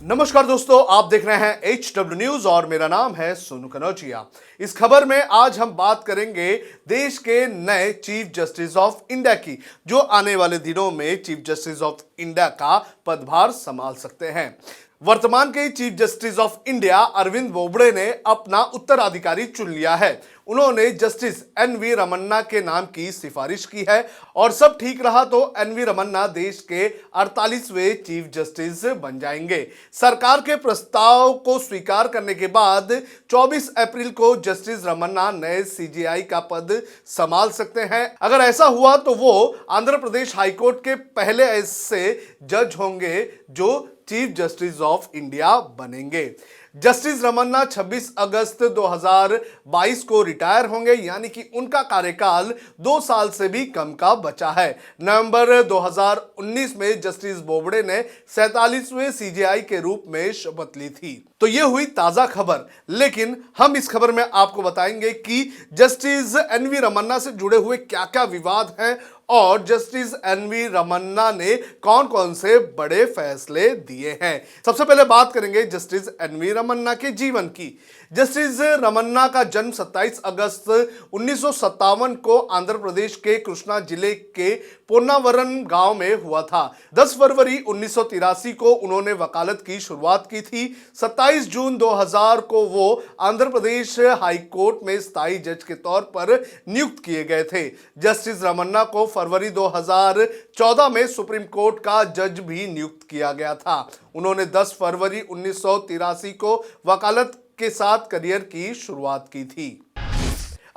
नमस्कार दोस्तों, आप देख रहे हैं HW न्यूज और मेरा नाम है सोनू कनौजिया। इस खबर में आज हम बात करेंगे देश के नए चीफ जस्टिस ऑफ इंडिया की, जो आने वाले दिनों में चीफ जस्टिस ऑफ इंडिया का पदभार संभाल सकते हैं। वर्तमान के chief justice of India Arvind Bobde ने अपना उत्तराधिकारी चुन लिया है। उन्होंने जस्टिस NV रमन्ना के नाम की सिफारिश की है और सब ठीक रहा तो NV रमन्ना देश के 48वें चीफ जस्टिस बन जाएंगे। सरकार के प्रस्ताव को स्वीकार करने के बाद 24 अप्रैल को जस्टिस रमन्ना नए CJI का पद संभाल सकते हैं। अगर ऐसा हुआ तो वो आंध्र प्रदेश हाईकोर्ट के पहले ऐसे जज होंगे जो चीफ जस्टिस ऑफ इंडिया बनेंगे। जस्टिस रमन्ना 26 अगस्त 2022 को रिटायर होंगे, यानी कि उनका कार्यकाल 2 साल से भी कम का बचा है। नवंबर 2019 में जस्टिस बोबड़े ने 47वें CJI के रूप में शपथ ली थी। तो ये हुई ताजा खबर, लेकिन हम इस खबर में आपको बताएंगे कि जस्टिस NV रमन्ना से जुड़े हुए क्या क्या विवाद हैं और जस्टिस NV रमन्ना ने कौन कौन से बड़े फैसले दिए हैं। सबसे पहले बात करेंगे जस्टिस NV रमन्ना के जीवन की। जस्टिस रमन्ना का जन्म 27 अगस्त 1957 को आंध्र प्रदेश के कृष्णा जिले के पोन्नावरम गांव में हुआ था। 10 फरवरी 1983 को उन्होंने वकालत की शुरुआत की थी। 27 जून 2000 को वो आंध्र प्रदेश हाई कोर्ट में स्थायी जज के तौर पर नियुक्त किए गए थे। जस्टिस रमन्ना को फरवरी 2014 में सुप्रीम कोर्ट का जज भी नियुक्त किया गया था। उन्होंने 10 फरवरी 1983 को वकालत के साथ करियर की शुरुआत की थी।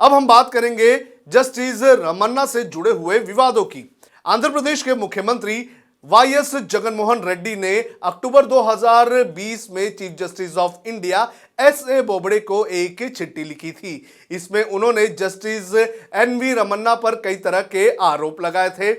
अब हम बात करेंगे जस्टिस रमन्ना से जुड़े हुए विवादों की। आंध्र प्रदेश के मुख्यमंत्री YS जगनमोहन रेड्डी ने अक्टूबर 2020 में chief justice of India SA Bobde को एक चिट्ठी लिखी थी। इसमें उन्होंने जस्टिस NV रमन्ना पर कई तरह के आरोप लगाए थे।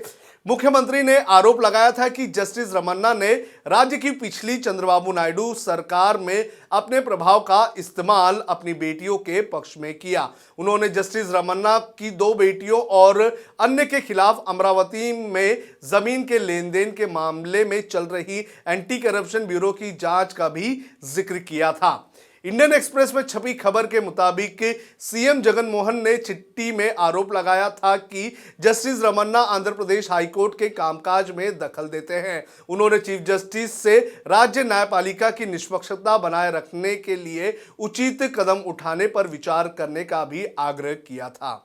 मुख्यमंत्री ने आरोप लगाया था कि जस्टिस रमन्ना ने राज्य की पिछली चंद्रबाबू नायडू सरकार में अपने प्रभाव का इस्तेमाल अपनी बेटियों के पक्ष में किया। उन्होंने जस्टिस रमन्ना की 2 बेटियों और अन्य के खिलाफ अमरावती में जमीन के लेन देन के मामले में चल रही एंटी करप्शन ब्यूरो की जांच का भी जिक्र किया था। इंडियन एक्सप्रेस में छपी खबर के मुताबिक CM जगनमोहन ने चिट्ठी में आरोप लगाया था कि जस्टिस रमन्ना आंध्र प्रदेश हाईकोर्ट के कामकाज में दखल देते हैं। उन्होंने चीफ जस्टिस से राज्य न्यायपालिका की निष्पक्षता बनाए रखने के लिए उचित कदम उठाने पर विचार करने का भी आग्रह किया था।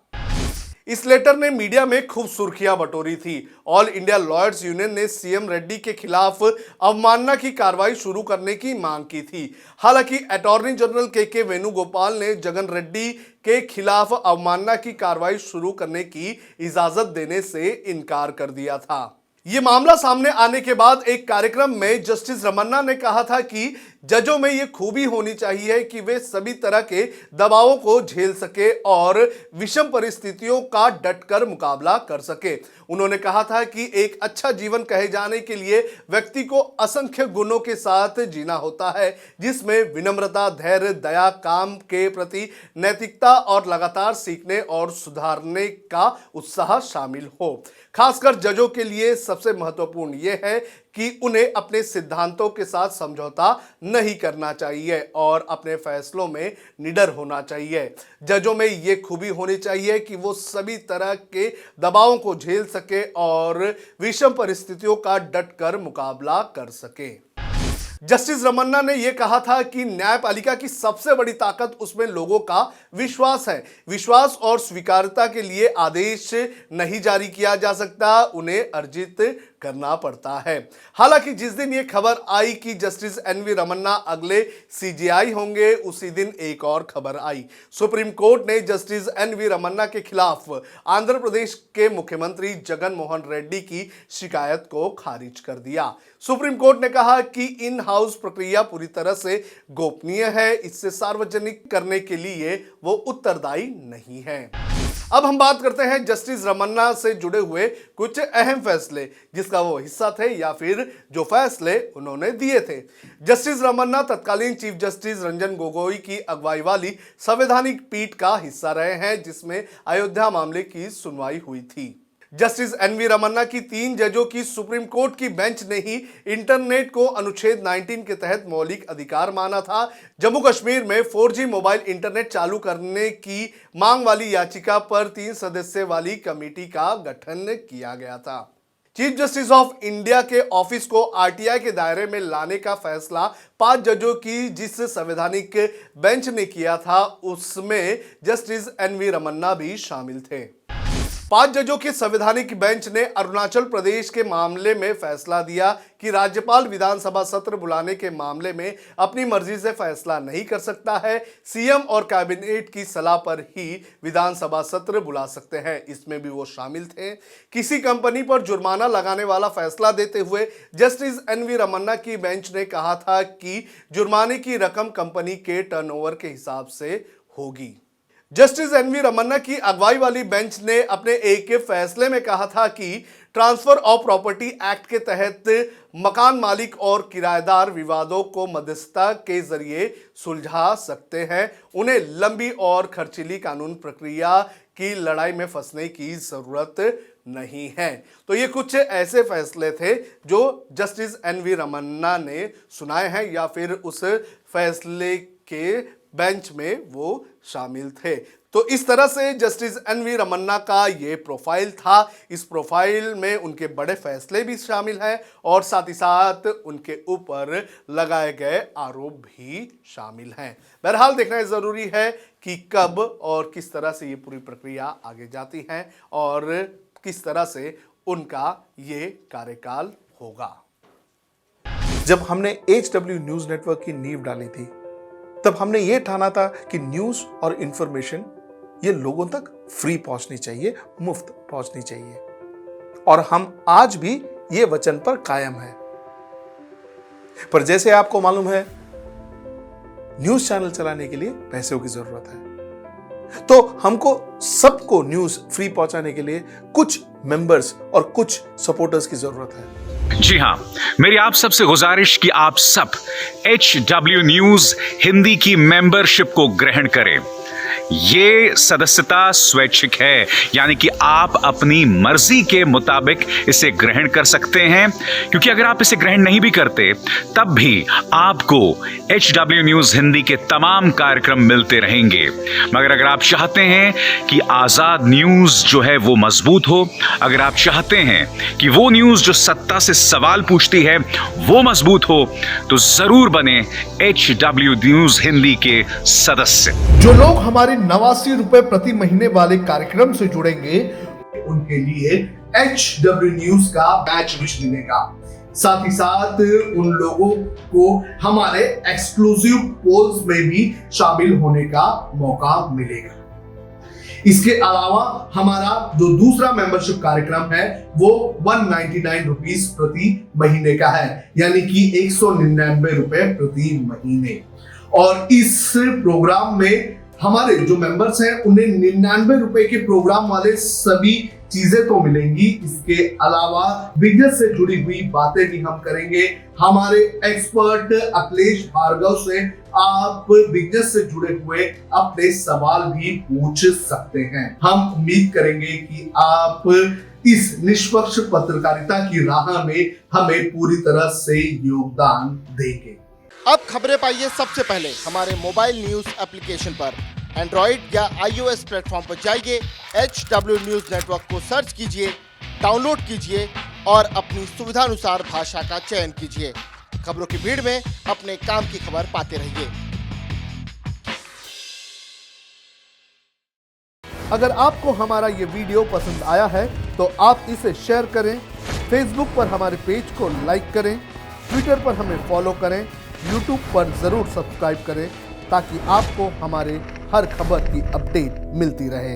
इस लेटर ने मीडिया में खूब सुर्खियां बटोरी थी। ऑल इंडिया लॉयर्स यूनियन ने CM रेड्डी के खिलाफ अवमानना की कार्रवाई शुरू करने की मांग की थी। हालांकि अटॉर्नी जनरल के वेणुगोपाल ने जगन रेड्डी के खिलाफ अवमानना की कार्रवाई शुरू करने की इजाजत देने से इनकार कर दिया था। ये मामला सामने आने के बाद एक कार्यक्रम में जस्टिस रमन्ना ने कहा था कि जजों में ये खूबी होनी चाहिए कि वे सभी तरह के दबावों को झेल सके और विषम परिस्थितियों का डटकर मुकाबला कर सके। उन्होंने कहा था कि एक अच्छा जीवन कहे जाने के लिए व्यक्ति को असंख्य गुणों के साथ जीना होता है, जिसमें विनम्रता, धैर्य, दया, काम के प्रति नैतिकता और लगातार सीखने और सुधारने का उत्साह शामिल हो। खासकर जजों के लिए सबसे महत्वपूर्ण यह है कि उन्हें अपने सिद्धांतों के साथ समझौता नहीं करना चाहिए और अपने फैसलों में निडर होना चाहिए। जजों में ये खूबी होनी चाहिए कि वो सभी तरह के दबावों को झेल सके और विषम परिस्थितियों का डटकर मुकाबला कर सके। जस्टिस रमन्ना ने यह कहा था कि न्यायपालिका की सबसे बड़ी ताकत उसमें लोगों का विश्वास है। विश्वास और स्वीकार्यता के लिए आदेश नहीं जारी किया जा सकता, उन्हें अर्जित करना पड़ता है। हालांकि जिस दिन यह खबर आई कि जस्टिस NV रमन्ना अगले CJI होंगे, उसी दिन एक और खबर आई। सुप्रीम कोर्ट ने जस्टिस NV रमन्ना के खिलाफ आंध्र प्रदेश के मुख्यमंत्री जगन मोहन रेड्डी की शिकायत को खारिज कर दिया। सुप्रीम कोर्ट ने कहा कि इन हाउस प्रक्रिया पूरी तरह से गोपनीय है, इससे सार्वजनिक करने के लिए वो उत्तरदायी नहीं है। अब हम बात करते हैं जस्टिस रमन्ना से जुड़े हुए कुछ अहम फैसले, जिसका वो हिस्सा थे या फिर जो फैसले उन्होंने दिए थे। जस्टिस रमन्ना तत्कालीन चीफ जस्टिस रंजन गोगोई की अगुवाई वाली संवैधानिक पीठ का हिस्सा रहे हैं, जिसमें अयोध्या मामले की सुनवाई हुई थी। जस्टिस एनवी रमन्ना की 3 जजों की सुप्रीम कोर्ट की बेंच ने ही इंटरनेट को अनुच्छेद 19 के तहत मौलिक अधिकार माना था। जम्मू कश्मीर में 4G मोबाइल इंटरनेट चालू करने की मांग वाली याचिका पर 3 सदस्य वाली कमेटी का गठन किया गया था। चीफ जस्टिस ऑफ इंडिया के ऑफिस को आरटीआई के दायरे में लाने का फैसला 5 जजों की जिस संवैधानिक बेंच ने किया था, उसमें जस्टिस एनवी रमन्ना भी शामिल थे। 5 जजों की संवैधानिक बेंच ने अरुणाचल प्रदेश के मामले में फैसला दिया कि राज्यपाल विधानसभा सत्र बुलाने के मामले में अपनी मर्जी से फैसला नहीं कर सकता है। सीएम और कैबिनेट की सलाह पर ही विधानसभा सत्र बुला सकते हैं। इसमें भी वो शामिल थे। किसी कंपनी पर जुर्माना लगाने वाला फैसला देते हुए जस्टिस एनवी रमन्ना की बेंच ने कहा था कि जुर्माने की रकम कंपनी के टर्नओवर के हिसाब से होगी। जस्टिस एनवी रमन्ना की अगुवाई वाली बेंच ने अपने एक के फैसले में कहा था कि ट्रांसफर ऑफ प्रॉपर्टी एक्ट के तहत मकान मालिक और किराएदार विवादों को मध्यस्थता के जरिए सुलझा सकते हैं। उन्हें लंबी और खर्चीली कानून प्रक्रिया की लड़ाई में फंसने की जरूरत नहीं है। तो ये कुछ ऐसे फैसले थे जो जस्टिस एनवी रमन्ना ने सुनाए हैं या फिर उस फैसले के बेंच में वो शामिल थे। तो इस तरह से जस्टिस एनवी रमन्ना का ये प्रोफाइल था। इस प्रोफाइल में उनके बड़े फैसले भी शामिल हैं और साथ ही साथ उनके ऊपर लगाए गए आरोप भी शामिल हैं। बहरहाल देखना जरूरी है कि कब और किस तरह से ये पूरी प्रक्रिया आगे जाती है और किस तरह से उनका ये कार्यकाल होगा। जब हमने HW न्यूज नेटवर्क की नींव डाली थी, तब हमने यह ठाना था कि न्यूज और इंफॉर्मेशन ये लोगों तक फ्री पहुंचनी चाहिए, मुफ्त पहुंचनी चाहिए, और हम आज भी ये वचन पर कायम हैं। पर जैसे आपको मालूम है, न्यूज चैनल चलाने के लिए पैसों की जरूरत है, तो हमको सबको न्यूज फ्री पहुंचाने के लिए कुछ मेंबर्स और कुछ सपोर्टर्स की जरूरत है। जी हां, मेरी आप सबसे गुजारिश कि आप सब HW न्यूज हिंदी की मेंबरशिप को ग्रहण करें। ये सदस्यता स्वैच्छिक है, यानी कि आप अपनी मर्जी के मुताबिक इसे ग्रहण कर सकते हैं, क्योंकि अगर आप इसे ग्रहण नहीं भी करते तब भी आपको HW न्यूज हिंदी के तमाम कार्यक्रम मिलते रहेंगे। मगर अगर आप चाहते हैं कि आजाद न्यूज जो है वो मजबूत हो, अगर आप चाहते हैं कि वो न्यूज जो सत्ता से सवाल पूछती है वो मजबूत हो, तो जरूर बने HW न्यूज हिंदी के सदस्य। जो लोग हमारे 89 रुपए प्रति महीने वाले कार्यक्रम से जुड़ेंगे, उनके लिए HW न्यूज का बैच विश मिलेगा। साथ ही साथ उन लोगों को हमारे एक्सक्लूसिव पोल्स में भी शामिल होने का मौका मिलेगा। इसके अलावा हमारा जो दूसरा मेंबरशिप कार्यक्रम है वो 199 रुपीस प्रति महीने का है, यानी कि 199 रुपए प्रति महीने। और इस प्रोग्राम में हमारे जो मेंबर्स हैं उन्हें 99 रुपए के प्रोग्राम वाले सभी चीजें तो मिलेंगी। इसके अलावा बिजनेस से जुड़ी हुई बातें भी हम करेंगे। हमारे एक्सपर्ट अखिलेश भार्गव से आप बिजनेस से जुड़े हुए अपने सवाल भी पूछ सकते हैं। हम उम्मीद करेंगे कि आप इस निष्पक्ष पत्रकारिता की राह में हमें पूरी तरह से योगदान देंगे। अब खबरें पाइए सबसे पहले हमारे मोबाइल न्यूज एप्लीकेशन पर। एंड्रॉइड या iOS प्लेटफॉर्म पर जाइए, HW न्यूज नेटवर्क को सर्च कीजिए, डाउनलोड कीजिए और अपनी सुविधानुसार भाषा का चयन कीजिए। खबरों की भीड़ में अपने काम की खबर पाते रहिए। अगर आपको हमारा ये वीडियो पसंद आया है तो आप इसे शेयर करें, फेसबुक पर हमारे पेज को लाइक करें, ट्विटर पर हमें फॉलो करें, यूट्यूब पर जरूर सब्सक्राइब करें ताकि आपको हमारे हर खबर की अपडेट मिलती रहे।